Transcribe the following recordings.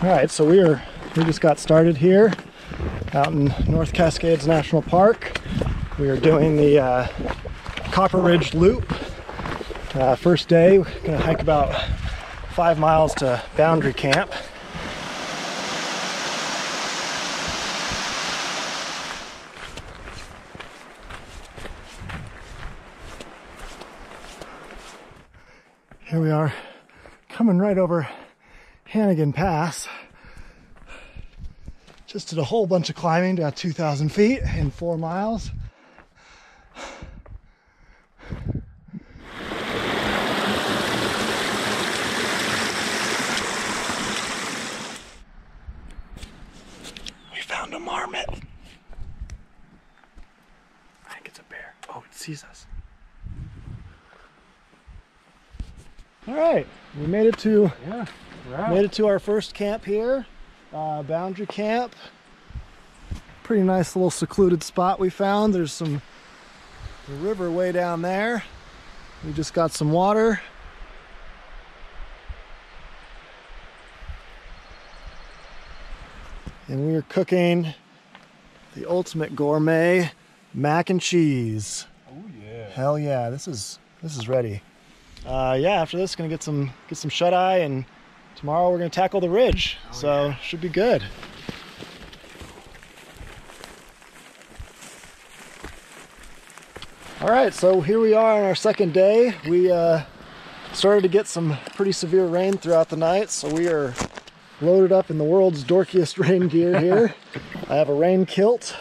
All right, so we just got started here out in North Cascades National Park. We are doing the Copper Ridge Loop. First day, we're gonna hike about 5 miles to Boundary Camp. Here we are, coming right over Hannegan Pass. Just did a whole bunch of climbing, about 2,000 feet in 4 miles. We found a marmot. I think it's a bear. Oh, it sees us. All right, we made it to our first camp here, Boundary Camp. Pretty nice little secluded spot we found. There's the river way down there. We just got some water. And we are cooking the ultimate gourmet mac and cheese. Oh yeah. Hell yeah, this is ready. Yeah, after this, gonna get some shut-eye, and tomorrow we're gonna tackle the ridge. Should be good. All right, so here we are on our second day. We started to get some pretty severe rain throughout the night, so we are loaded up in the world's dorkiest rain gear here. I have a rain kilt.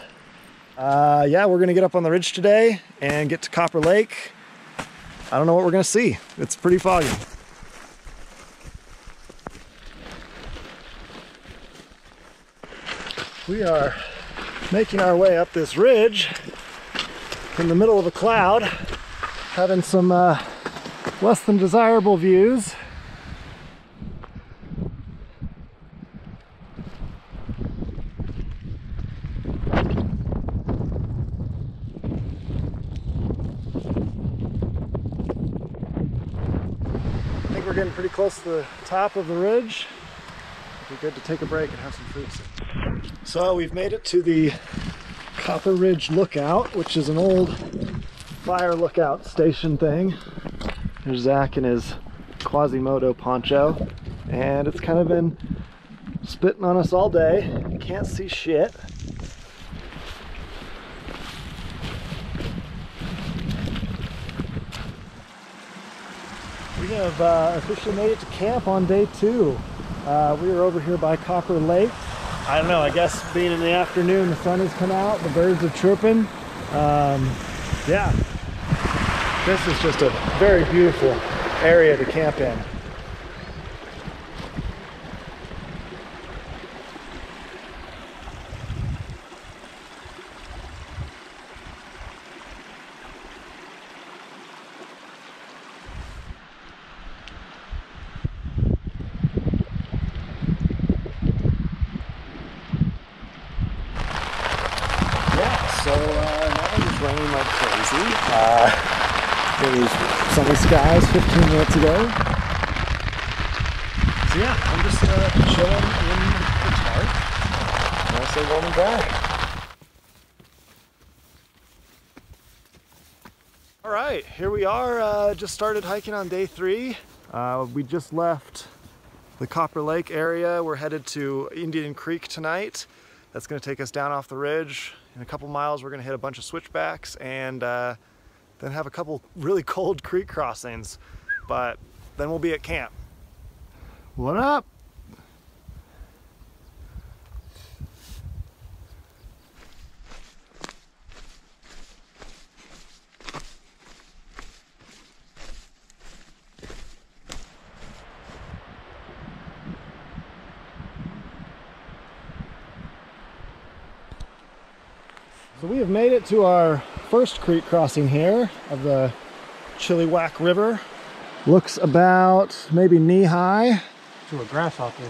Yeah, we're gonna get up on the ridge today and get to Copper Lake. I don't know what we're gonna see. It's pretty foggy. We are making our way up this ridge in the middle of a cloud, having some less than desirable views. We're getting pretty close to the top of the ridge. It'd be good to take a break and have some food soon. So we've made it to the Copper Ridge Lookout, which is an old fire lookout station thing. There's Zach in his Quasimodo poncho, and it's kind of been spitting on us all day. Can't see shit. We have officially made it to camp on day 2. We are over here by Copper Lake. I don't know, I guess being in the afternoon, the sun has come out, the birds are chirping. Yeah, this is just a very beautiful area to camp in. Raining like crazy. It was sunny skies 15 minutes ago. So yeah, I'm just chilling in the tarp. Nice and warm and dry. All right, here we are. Just started hiking on day 3. We just left the Copper Lake area. We're headed to Indian Creek tonight. That's going to take us down off the ridge. In a couple miles, we're going to hit a bunch of switchbacks and then have a couple really cold creek crossings. But then we'll be at camp. What up? So we have made it to our first creek crossing here of the Chilliwack River. Looks about maybe knee-high. To a grasshopper.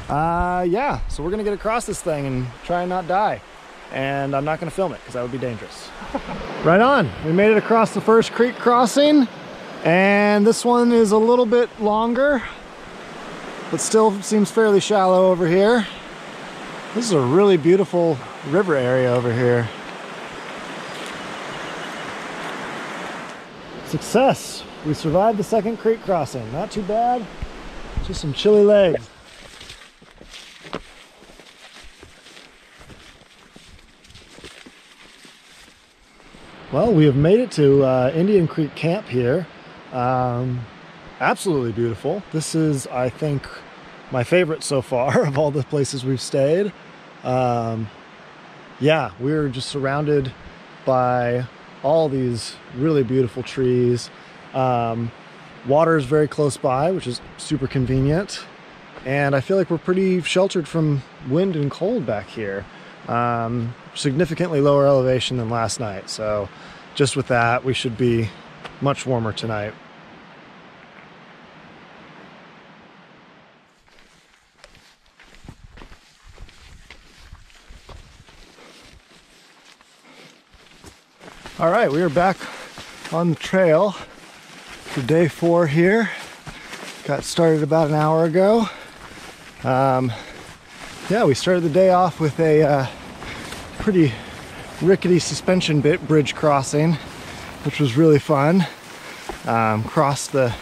Yeah, so we're gonna get across this thing and try and not die. And I'm not gonna film it because that would be dangerous. Right on, we made it across the first creek crossing. And this one is a little bit longer. but still seems fairly shallow over here. This is a really beautiful river area over here. Success! We survived the second creek crossing. Not too bad, just some chilly legs. Well, we have made it to Indian Creek Camp here. Absolutely beautiful. This is, I think, my favorite so far of all the places we've stayed. Yeah, we're just surrounded by all these really beautiful trees. Water is very close by, which is super convenient. And I feel like we're pretty sheltered from wind and cold back here. Significantly lower elevation than last night. So just with that, we should be much warmer tonight. All right, we are back on the trail for day 4 here. Got started about an hour ago. Yeah, we started the day off with a pretty rickety suspension bridge crossing, which was really fun. Crossed the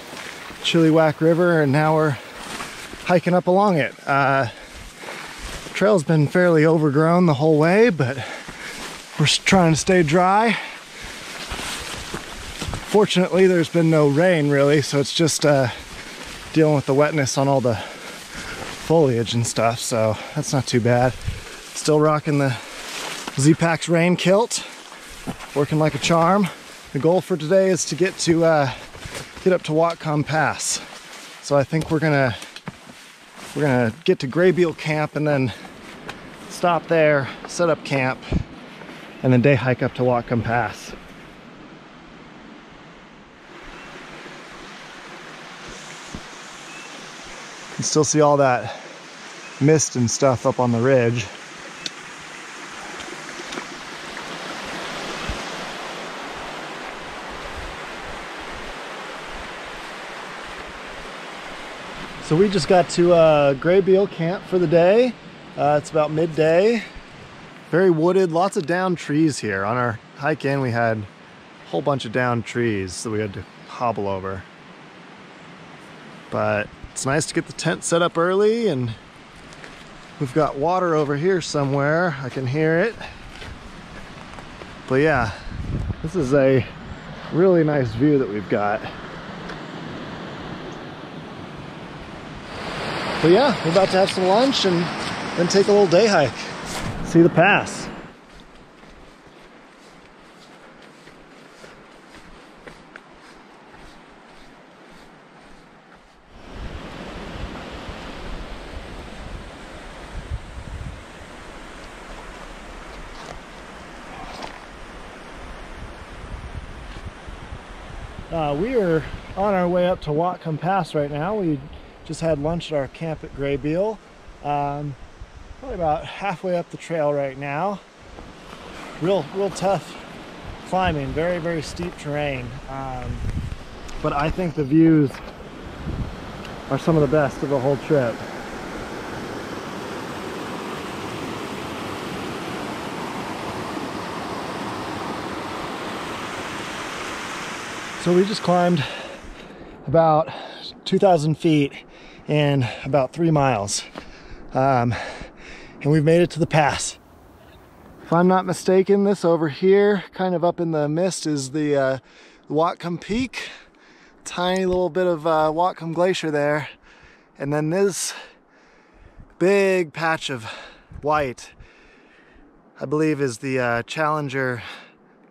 Chilliwack River, and now we're hiking up along it. The trail's been fairly overgrown the whole way, but we're trying to stay dry. Fortunately, there's been no rain really, so it's just dealing with the wetness on all the foliage and stuff, so that's not too bad. Still rocking the Z-Pack's rain kilt, working like a charm. The goal for today is to get up to Whatcom Pass. So I think we're gonna get to Grabeel Camp and then stop there, set up camp, and then day hike up to Whatcom Pass. You can still see all that mist and stuff up on the ridge. So we just got to Grabeel Camp for the day. It's about midday. Very wooded, lots of downed trees here. On our hike in, we had a whole bunch of downed trees that we had to hobble over. But it's nice to get the tent set up early, and we've got water over here somewhere. I can hear it. But yeah, this is a really nice view that we've got. But yeah, we're about to have some lunch and then take a little day hike. See the pass. We are on our way up to Whatcom Pass right now. We just had lunch at our camp at Grabeel. Probably about halfway up the trail right now. Real tough climbing, very, very steep terrain. But I think the views are some of the best of the whole trip. So we just climbed about 2,000 feet in about 3 miles. And we've made it to the pass. If I'm not mistaken, this over here, kind of up in the mist, is the Whatcom Peak. Tiny little bit of Whatcom Glacier there. And then this big patch of white, I believe, is the Challenger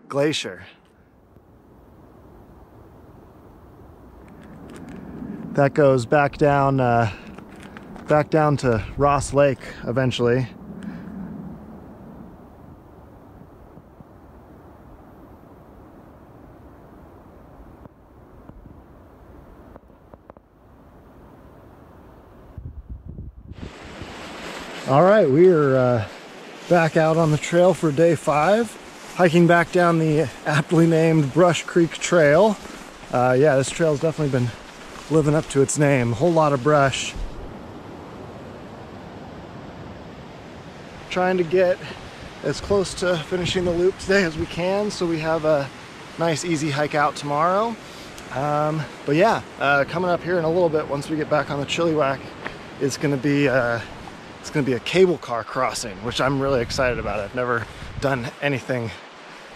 Glacier. That goes back down to Ross Lake eventually. All right, we are back out on the trail for day 5, hiking back down the aptly named Brush Creek Trail. Yeah, this trail's definitely been living up to its name. A whole lot of brush. trying to get as close to finishing the loop today as we can, so we have a nice easy hike out tomorrow. But yeah, coming up here in a little bit, once we get back on the Chilliwack, it's gonna be a cable car crossing, which I'm really excited about. I've never done anything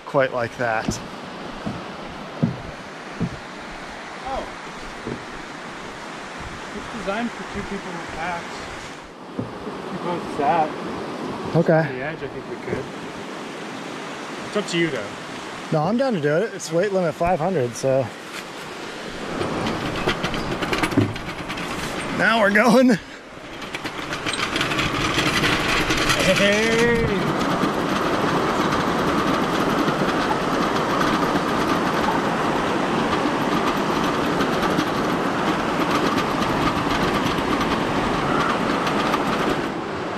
quite like that. Oh, it's designed for 2 people in the packs. If you both sat Okay. on the edge, I think we could. It's up to you though. No, I'm down to do it. It's weight limit 500, so. Now we're going. Hey!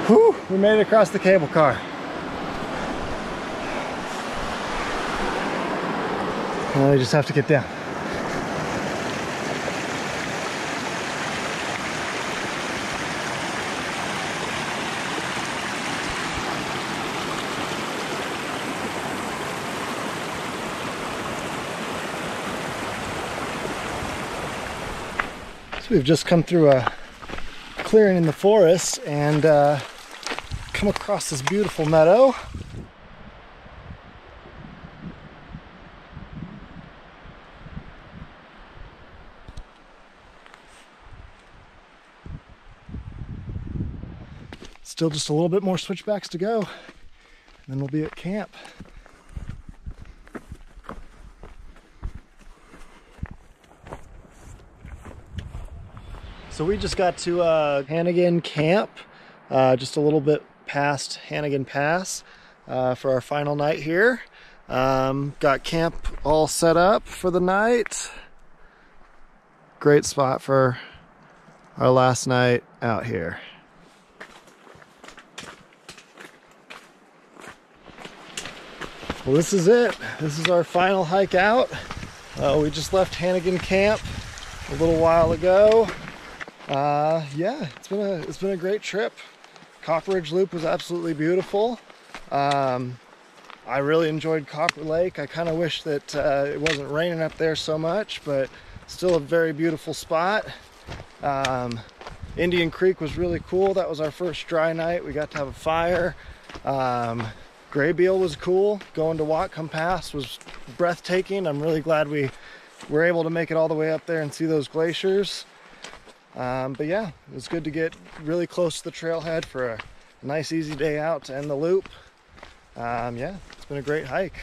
Whew, we made it across the cable car. Now we just have to get down. So we've just come through a clearing in the forest and come across this beautiful meadow. Still just a little bit more switchbacks to go, and then we'll be at camp. So we just got to Hanigan Camp, just a little bit past Hannegan Pass for our final night here. Got camp all set up for the night. Great spot for our last night out here. Well, this is it. This is our final hike out. We just left Hanigan Camp a little while ago. Yeah, it's been a great trip. Copper Ridge Loop was absolutely beautiful. I really enjoyed Copper Lake. I kind of wish that it wasn't raining up there so much, but still a very beautiful spot. Indian Creek was really cool. That was our first dry night. We got to have a fire. Grabeel was cool. Going to Whatcom Pass was breathtaking. I'm really glad we were able to make it all the way up there and see those glaciers. But yeah, it was good to get really close to the trailhead for a nice easy day out to end the loop. Yeah, it's been a great hike.